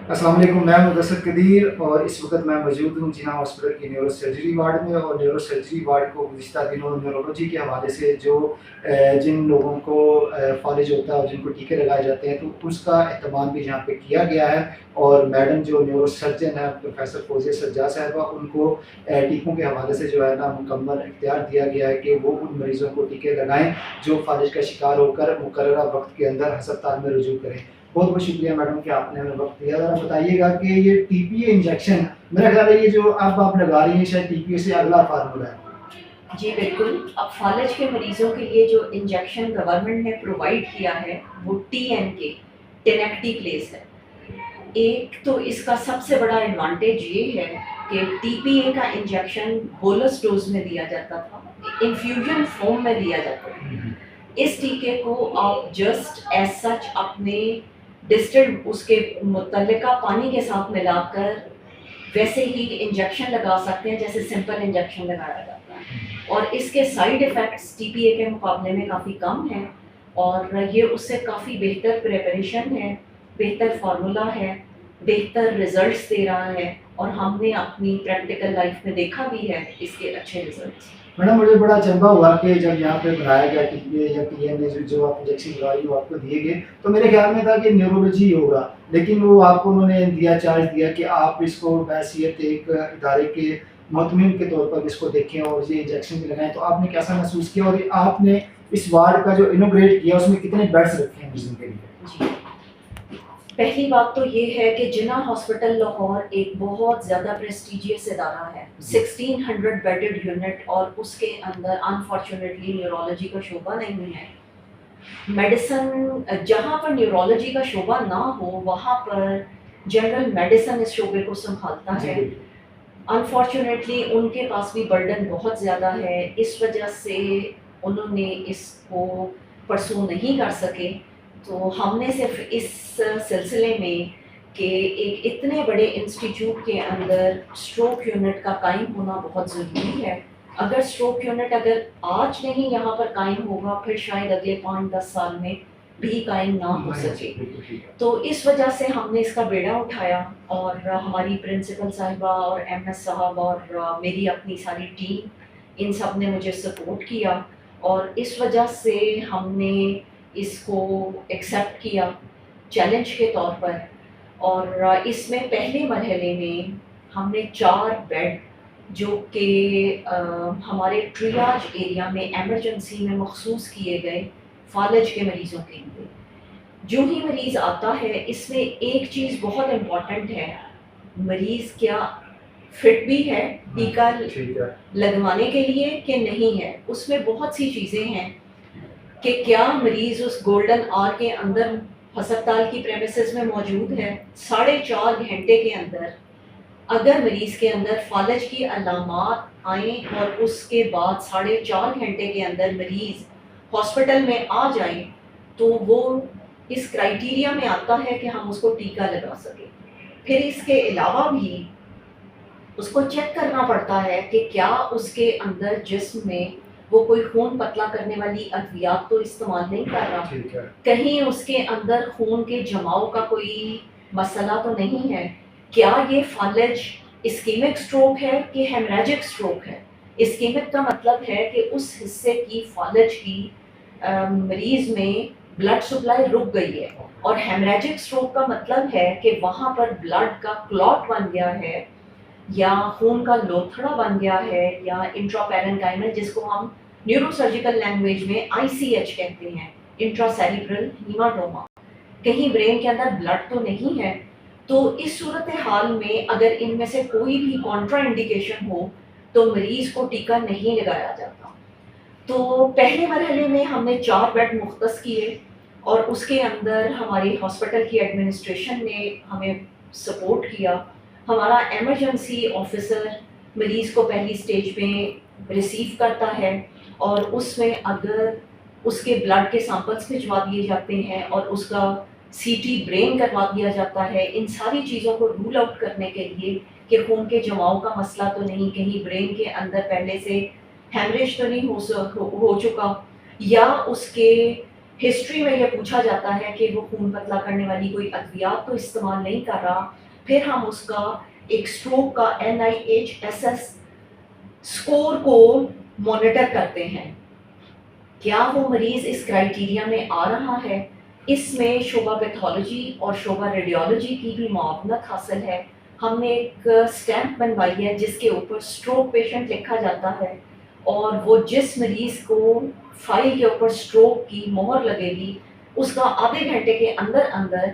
अस्सलाम वालेकुम, मैं मुदस्सिर कदीर और इस वक्त मैं मौजूद हूँ जिन्ना हॉस्पिटल की न्यूरो सर्जरी वार्ड में। और न्यूरो सर्जरी वार्ड को गुज़िश्ता दिनों न्यूरोलॉजी के हवाले से जिन लोगों को फालिज होता है और जिनको टीके लगाए जाते हैं तो उसका एहतमाम भी यहाँ पे किया गया है। और मैडम जो न्यूरो सर्जन है प्रोफेसर फौजिया सज्जाद साहिबा, उनको टीकों के हवाले से जो है ना मुकम्मल इख्तियार दिया गया है कि वो उन मरीज़ों को टीके लगाएँ जो फालिज का शिकार होकर मुकर्ररा वक्त के अंदर अस्पताल में रुजू करें। बहुत बहुत शुक्रिया मैडम कि आपने हमें वक्त दिया। ज़रा बताइएगा कि ये टीपीए इंजेक्शन, मेरा ख्याल है ये जो अब आप लगा रही हैं शायद टीपीए से अगला फार्मूला है। जी बिल्कुल। अब फालिज के मरीज़ों के लिए जो इंजेक्शन गवर्नमेंट ने प्रोवाइड किया है वो टीएनके टेनेक्टिप्लेज है। एक तो इसका सबसे बड़ा एडवांटेज ये है कि टीपीए का इंजेक्शन बोलस डोज में दिया जाता था, इन्फ्यूजन फॉर्म में दिया जाता था। इस टीके को आप जस्ट एज सच अपने डिस्टिल्ड उसके मुतल्लिका पानी के साथ मिलाकर वैसे ही इंजेक्शन लगा सकते हैं जैसे सिंपल इंजेक्शन लगाया जाता है। और इसके साइड इफ़ेक्ट्स टीपीए के मुकाबले में काफ़ी कम हैं और ये उससे काफ़ी बेहतर प्रिपरेशन है, बेहतर फार्मूला है, बेहतर रिजल्ट्स दे रहा है और हमने अपनी प्रैक्टिकल लाइफ में देखा भी है इसके अच्छे रिजल्ट्स। मैडम मुझे बड़ा अचंभा हुआ कि जब यहाँ पे बनाया गया टीपीए या टीएनए जो आप इंजेक्शन लगा रही हो आपको दिए गए, तो मेरे ख्याल में था कि न्यूरोलॉजी होगा, लेकिन वो आपको उन्होंने दिया चार्ज दिया कि आप इसको बैसियत एक इदारे के मुतमिन के तौर पर इसको देखें और ये इंजेक्शन भी लगाएं। तो आपने कैसा महसूस किया और आपने इस वार्ड का जो इनोग्रेट किया उसमें कितने बेड्स रखे हैं मरीजों के लिए? जी, पहली बात तो ये है कि जिन्ना हॉस्पिटल लाहौर एक बहुत ज़्यादा प्रेस्टिजियस इदारा है, 1600 बेडेड यूनिट और उसके अंदर अनफॉर्चुनेटली न्यूरोलॉजी का शोबा नहीं है। मेडिसन जहाँ पर न्यूरोलॉजी का शोबा ना हो वहाँ पर जनरल मेडिसन इस शोबे को संभालता है। अनफॉर्चुनेटली उनके पास भी बर्डन बहुत ज़्यादा है, इस वजह से उन्होंने इसको परसू नहीं कर सके। तो हमने सिर्फ इस सिलसिले में कि एक इतने बड़े इंस्टीट्यूट के अंदर स्ट्रोक यूनिट का कायम होना बहुत ज़रूरी है। अगर स्ट्रोक यूनिट अगर आज नहीं यहाँ पर कायम होगा फिर शायद अगले 5-10 साल में भी कायम ना हो सके। तो इस वजह से हमने इसका बेड़ा उठाया और हमारी प्रिंसिपल साहिबा और एमएस साहब और मेरी अपनी सारी टीम इन सब ने मुझे सपोर्ट किया और इस वजह से हमने इसको एक्सेप्ट किया चैलेंज के तौर पर। और इसमें पहले मरहले में हमने 4 बेड जो कि हमारे ट्रियाज एरिया में एमरजेंसी में मखसूस किए गए फालिज के मरीज़ों के लिए। जो ही मरीज़ आता है इसमें एक चीज़ बहुत इम्पॉर्टेंट है, मरीज़ क्या फिट भी है टीका लगवाने के लिए कि नहीं है। उसमें बहुत सी चीज़ें हैं कि क्या मरीज़ उस गोल्डन आवर के अंदर अस्पताल की प्रेमिसेस में मौजूद है। 4.5 घंटे के अंदर अगर मरीज़ के अंदर फालिज की अलामात आएँ और उसके बाद 4.5 घंटे के अंदर मरीज़ हॉस्पिटल में आ जाए तो वो इस क्राइटेरिया में आता है कि हम उसको टीका लगा सकें। फिर इसके अलावा भी उसको चेक करना पड़ता है कि क्या उसके अंदर जिस्म में वो कोई खून पतला करने वाली अद्वियात तो इस्तेमाल नहीं कर रहा, कहीं उसके अंदर खून के जमाव का कोई मसला तो नहीं है, क्या ये फालिज इस्कीमिक स्ट्रोक है कि हेमरेजिक स्ट्रोक है। इस्कीमिक का मतलब है कि उस हिस्से की फालिज की मरीज़ में ब्लड सप्लाई रुक गई है और हेमरेजिक स्ट्रोक का मतलब है कि वहाँ पर ब्लड का क्लॉट बन गया है या खून का लोथड़ा बन गया है या इंट्रापेरेन्काइमल जिसको हम न्यूरोसर्जिकल लैंग्वेज में आईसीएच कहते हैं, इंट्रासेरिब्रल हीमाटोमा। कहीं ब्रेन के अंदर ब्लड तो नहीं है। तो इस सूरत हाल में अगर इनमें से कोई भी कॉन्ट्रा इंडिकेशन हो तो मरीज़ को टीका नहीं लगाया जाता। तो पहले मरहले में हमने 4 बेड मुख्तस किए और उसके अंदर हमारी हॉस्पिटल की एडमिनिस्ट्रेशन ने हमें सपोर्ट किया। हमारा एमरजेंसी ऑफिसर मरीज़ को पहली स्टेज में रिसीव करता है और उसमें अगर उसके ब्लड के सैंपल्स भिजवा दिए जाते हैं और उसका सीटी ब्रेन करवा दिया जाता है, इन सारी चीज़ों को रूल आउट करने के लिए कि खून के जमाव का मसला तो नहीं, कहीं ब्रेन के अंदर पहले से हेमरेज तो नहीं हो चुका या उसके ہسٹری میں یہ پوچھا جاتا ہے کہ وہ خون پتلا کرنے والی کوئی ادویات تو استعمال نہیں کر رہا، پھر ہم اس کا ایک اسٹروک کا NIHSS اسکور کو مانیٹر کرتے ہیں، کیا وہ مریض اس کرائیٹیریا میں آ رہا ہے۔ اس میں شعبہ پیتھولوجی اور شعبہ ریڈیولوجی کی بھی معاونت حاصل ہے۔ ہم نے ایک اسٹیمپ بنوائی ہے جس کے اوپر اسٹروک پیشنٹ لکھا جاتا ہے، اور وہ جس مریض کو فائل کے اوپر اسٹروک کی مہر لگے گی اس کا آدھے گھنٹے کے اندر اندر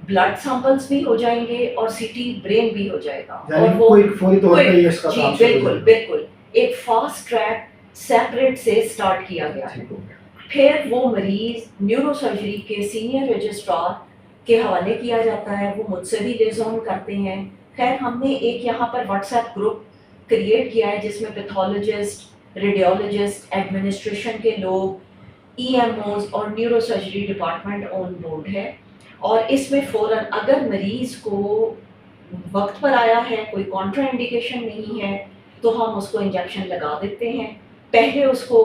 بلڈ سیمپلس بھی ہو جائیں گے اور CT برین بھی ہو جائے گا، اور یعنی وہ کوئی فوری طور پہ ہی اس کا جی کام شروع ہو بالکل جائے بالکل ایک فاسٹ ٹریک سیپریٹ سے اسٹارٹ کیا گیا ہے۔ ٹھیک ہو گیا۔ پھر وہ مریض نیورو سرجری کے سینئر رجسٹرار کے حوالے کیا جاتا ہے، وہ مجھ سے بھی لیزون کرتے ہیں۔ خیر ہم نے ایک یہاں پر واٹس ایپ گروپ کریٹ کیا ہے جس میں پیتھولوجسٹ، ریڈیولوجسٹ، ایڈمنسٹریشن کے لوگ، EMOs اور neuro surgery department on board ہے، اور اس میں فوراً اگر مریض کو وقت پر آیا ہے، کوئی کانٹرا انڈیکیشن نہیں ہے تو ہم اس کو انجیکشن لگا دیتے ہیں۔ پہلے اس کو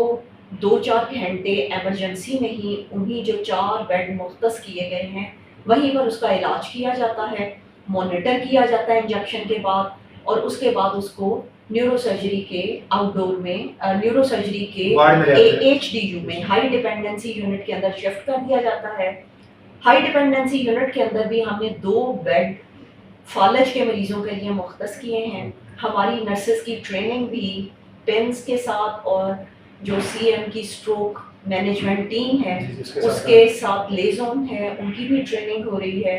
2-4 گھنٹے ایمرجنسی میں ہی انہی جو 4 بیڈ مختص کیے گئے ہیں وہیں پر اس کا علاج کیا جاتا ہے، مانیٹر کیا جاتا ہے انجیکشن کے بعد، اور اس کے بعد اس کو نیورو سرجری کے آؤٹ ڈور میں نیورو سرجری کے وارڈ میں رہتے ہیں۔ HDU میں ہائی ڈیپینڈنسی یونٹ کے اندر شفٹ کر دیا جاتا ہے۔ ہائی ڈیپینڈنسی یونٹ کے اندر بھی ہم نے 2 بیڈ فالج کے مریضوں کے لیے مختص کیے ہیں۔ ہماری نرسز کی ٹریننگ بھی پنس کے ساتھ، اور جو CM کی اسٹروک مینجمنٹ ٹیم ہے اس کے ساتھ لیزون ہے، ان کی بھی ٹریننگ ہو رہی ہے۔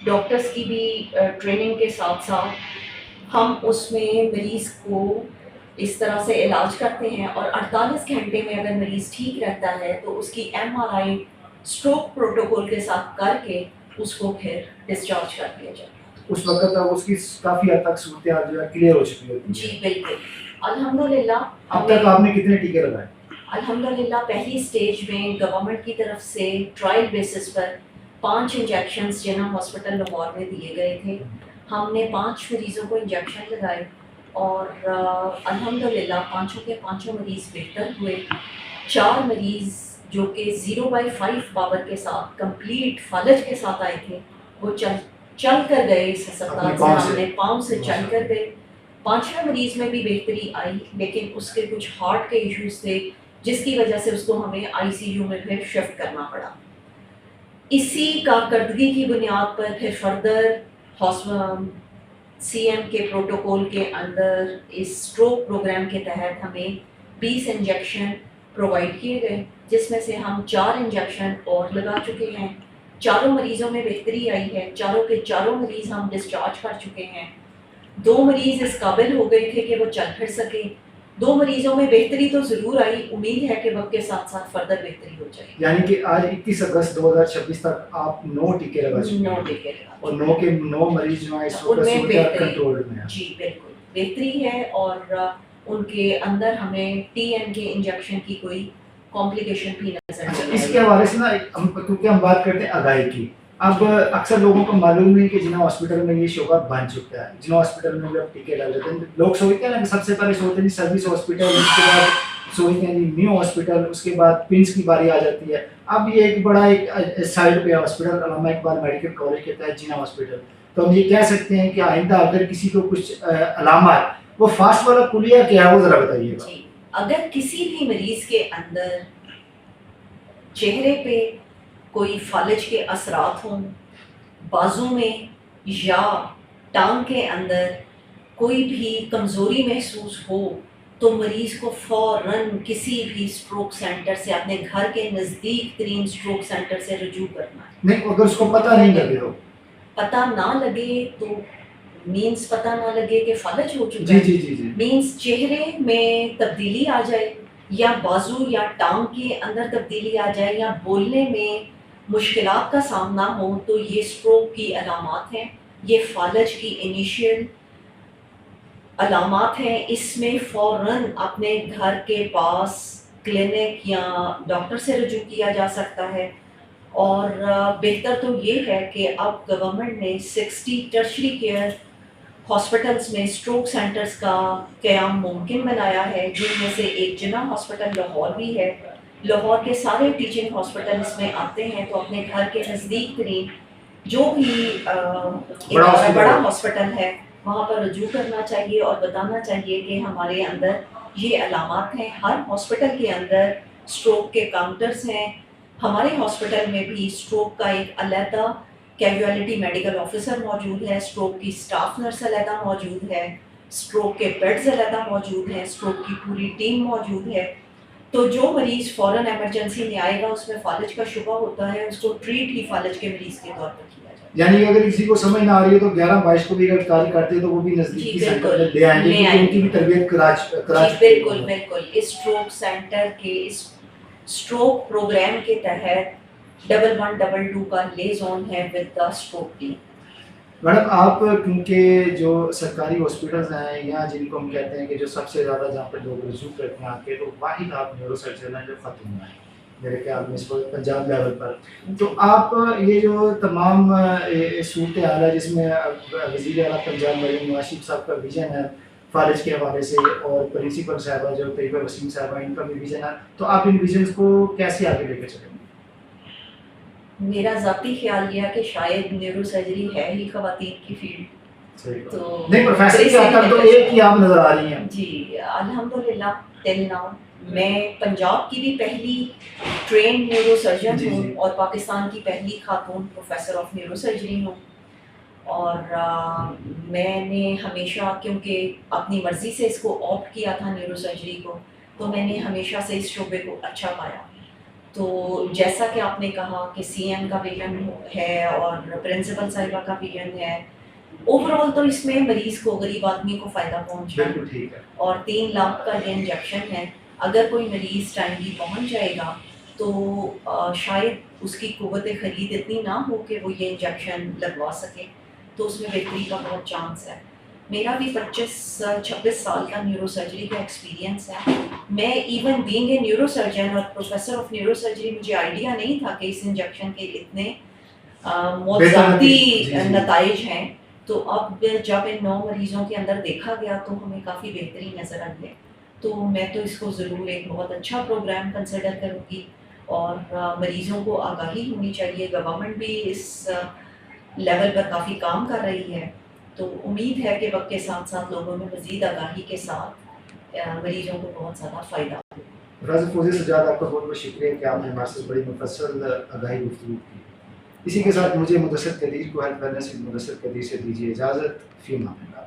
ڈاکٹرز کی بھی ٹریننگ کے ساتھ ساتھ ہم اس میں مریض کو اس طرح سے علاج کرتے ہیں، اور 48 گھنٹے میں اگر مریض ٹھیک رہتا ہے تو اس کی MRI اسٹروک پروٹوکول کے ساتھ کر کے اس کو پھر ڈسچارج کر دیا جاتا ہے۔ اس وقت تک اس کی کافی حد تک صورتحال جو ہے کلیئر ہو چکی ہوتی ہے۔ جی بالکل الحمدللہ۔ اب تک آپ نے کتنے ٹیکے لگائے؟ الحمدللہ پہلی سٹیج میں گورنمنٹ کی طرف سے ٹرائل بیسس پر 5 انجیکشنز جناح ہاسپٹل لاہور میں دیے گئے تھے۔ ہم نے 5 مریضوں کو انجیکشن لگائے، اور الحمدللہ 5 کے 5 مریض بہتر ہوئے۔ 4 مریض جو کہ 0/5 پاور کے ساتھ کمپلیٹ فالج کے ساتھ آئے تھے وہ چل کر گئے اس ہسپتال سے، ہم نے پاؤں سے چل کر گئے۔ 5ویں مریض میں بھی بہتری آئی، لیکن اس کے کچھ ہارٹ کے ایشوز تھے جس کی وجہ سے اس کو ہمیں ICU میں پھر شفٹ کرنا پڑا۔ اسی کارکردگی کی بنیاد پر پھر فردر CM کے پروٹوکول کے اندر اس اسٹروک پروگرام کے تحت ہمیں 20 انجیکشن پرووائڈ کیے گئے، جس میں سے ہم 4 انجیکشن اور لگا چکے ہیں۔ 4 مریضوں میں بہتری آئی ہے، 4 کے 4 مریض ہم ڈسچارج کر چکے ہیں۔ 2 مریض اس قابل ہو گئے تھے کہ وہ چل پھر سکے۔ 2 مریضوں میں بہتری تو ضرور آئی، امید ہے کہ وقت کے ساتھ ساتھ فردر بہتری ہو جائے گی۔ یعنی کہ آج 21 اگست 2026 تک آپ 9 ٹیکے لگا چکے ہیں، 9 ٹیکے لگا، اور 9 کے 9 مریض جو ہیں اس ان وقت میں صورتحال کنٹرول میں ہے۔ جی بالکل بہتری ہے، اور ان کے اندر ہمیں TN کے انجیکشن کی کوئی کمپلیکیشن بھی نظر نہیں آئی۔ اس کے حوالے سے نا کیونکہ ہم بات کرتے ہیں آگاہی کی، اب اکثر لوگوں کو معلوم نہیں کہ جناح ہاسپٹل میں یہ شعبہ بن چکا ہے۔ جناح ہاسپٹل میں جب ٹیکے لگ جاتے ہیں لوگ سوچتے ہیں نا کہ سب سے پہلے سوچتے ہیں سروس ہاسپٹل، اس کے بعد سوچتے ہیں نیو ہاسپٹل، اس کے بعد پنس کی باری آ جاتی ہے۔ اب یہ ایک بڑا ایک سائڈ پہ ہاسپٹل علامہ اقبال میڈیکل کالج کے تحت جناح ہاسپٹل، تو ہم یہ کہہ سکتے ہیں کہ آئندہ اگر کسی کو کچھ علامات، وہ فاسٹ والا کلیہ کیا ہے وہ ذرا بتائیے گا۔ جی اگر کسی بھی مریض کے اندر چہرے پہ کوئی فالج کے اثرات ہوں، بازو میں یا ٹانگ کے اندر کوئی بھی کمزوری محسوس ہو، تو مریض کو فوراً کسی بھی اسٹروک سینٹر سے، اپنے گھر کے نزدیک ترین اسٹروک سینٹر سے رجوع کرنا ہے۔ نہیں اگر اس کو پتہ نہیں لگے ہو، پتہ نہ لگے تو مینس پتہ نہ لگے کہ فالج ہو چکا جی ہے، جی جی جی مینس چہرے میں تبدیلی آ جائے، یا بازو یا ٹانگ کے اندر تبدیلی آ جائے، یا بولنے میں مشکلات کا سامنا ہو، تو یہ اسٹروک کی علامات ہیں، یہ فالج کی انیشیل علامات ہیں۔ اس میں فوراً اپنے گھر کے پاس کلینک یا ڈاکٹر سے رجوع کیا جا سکتا ہے، اور بہتر تو یہ ہے کہ اب گورنمنٹ نے 60 ٹرشری کیئر ہاسپٹلس میں اسٹروک سینٹرز کا قیام ممکن بنایا ہے، جن میں سے ایک جناح ہاسپٹل لاہور بھی ہے۔ लाहौर के सारे टीचिंग हॉस्पिटल इसमें आते हैं, तो अपने घर के नज़दीक तरीन जो भी बड़ा हॉस्पिटल है वहाँ पर रजू करना चाहिए और बताना चाहिए कि हमारे अंदर ये अलामात हैं। हर हॉस्पिटल के अंदर स्ट्रोक के काउंटर्स हैं। हमारे हॉस्पिटल में भी स्ट्रोक का एक अलहदा कैजुअलिटी मेडिकल ऑफिसर मौजूद है, स्ट्रोक की स्टाफ नर्स अलहदा मौजूद है, स्ट्रोक के बेड्स अलहदा मौजूद हैं, स्ट्रोक की पूरी टीम मौजूद है। तो जो मरीज़ फ़ौरन एमरजेंसी में आएगा उसमें फालिज का शुबा होता है, उसको ट्रीट ही फालिज के मरीज़ के तौर पर किया जाए। यानी अगर किसी को समझ ना आ रही है तो 11-22 को भी अगर कॉल करते हैं तो वो भी नज़दीकी सेंटर में ले आएंगे क्योंकि उनकी भी तरबियत कराची। बिल्कुल बिल्कुल। इस स्ट्रोक सेंटर के इस स्ट्रोक प्रोग्राम के तहत 1122 का लेज़ॉन है with the stroke team. Madam आप क्योंकि जो सरकारी हॉस्पिटल्स हैं या जिनको हम कहते हैं कि जो सबसे ज़्यादा जहाँ पर लोग रजू करते हैं आके, तो वाहिद आप न्यूरो सर्जन हैं जो ख़त्म हुआ है मेरे ख्याल में इस वक्त पंजाब लेवल पर। तो आप ये जो तमाम सूरत हाल है जिसमें वज़ीर आला पंजाब मरीम नवाज शरीफ साहब का विजन है फालिज के हवाले से और प्रिंसिपल साहबा जो तैयबा वसीम साहबा इनका भी विजन है, तो आप इन विजन्स को कैसे आगे लेकर चलेंगे? मेरा ज़ाती ख्याल ये है कि शायद न्यूरो सर्जरी है ही ख़वातीन की फील्ड। सही बात। तो नहीं प्रोफेसर के हद तक तो एक ही आप नज़र आ रही हैं। जी अल्हम्दुलिल्लाह टिल नाउ मैं पंजाब की भी पहली ट्रेन न्यूरो सर्जन जी, हूँ जी। और पाकिस्तान की पहली खातून प्रोफेसर ऑफ न्यूरो सर्जरी हूँ। और मैंने हमेशा क्योंकि अपनी मर्ज़ी से इसको ऑप्ट किया था न्यूरो सर्जरी को, तो मैंने हमेशा से इस शोबे को अच्छा पाया। तो जैसा कि आपने कहा कि सीएम का विजन है और प्रिंसिपल साहिबा का विजन है, ओवरऑल तो इसमें मरीज़ को, गरीब आदमी को फ़ायदा पहुँच रहा है। बिल्कुल ठीक है। और 3 लाख का ये इंजेक्शन है, अगर कोई मरीज़ टाइमली पहुँच जाएगा तो शायद उसकी क़ुव्वत ख़रीद इतनी ना हो कि वो ये इंजेक्शन लगवा सके, तो उसमें बेहतरी का बहुत चांस है। मेरा भी 25-26 साल का न्यूरो सर्जरी का एक्सपीरियंस है। मैं even being a neuro surgeon और प्रोफेसर ऑफ न्यूरो सर्जरी, मुझे आइडिया नहीं था कि इस इंजेक्शन के इतने मौज़ाती नताइज हैं। तो अब जब इन 9 मरीज़ों के अंदर देखा गया तो हमें काफ़ी बेहतरी नज़र आई है। तो मैं तो इसको ज़रूर एक बहुत अच्छा प्रोग्राम कंसिडर करूँगी और मरीज़ों को आगाही होनी चाहिए। गवर्नमेंट भी इस लेवल पर काफ़ी काम कर रही है, तो उम्मीद है कि वक्त के साथ साथ लोगों में मज़ीद आगाही के साथ मरीज़ों को बहुत ज़्यादा फ़ायदा हो। प्रोफेसर फौजिया सज्जाद आपका बहुत बहुत शुक्रिया कि आपने हमारे साथ बड़ी मुफस्सल आगाही गुफ्तगू की। इसी के साथ मुझे मुदस्सिर कदीर को हेल्प करने से मुदस्सिर कदीर से दीजिए इजाज़त। फ़ी अमान अल्लाह।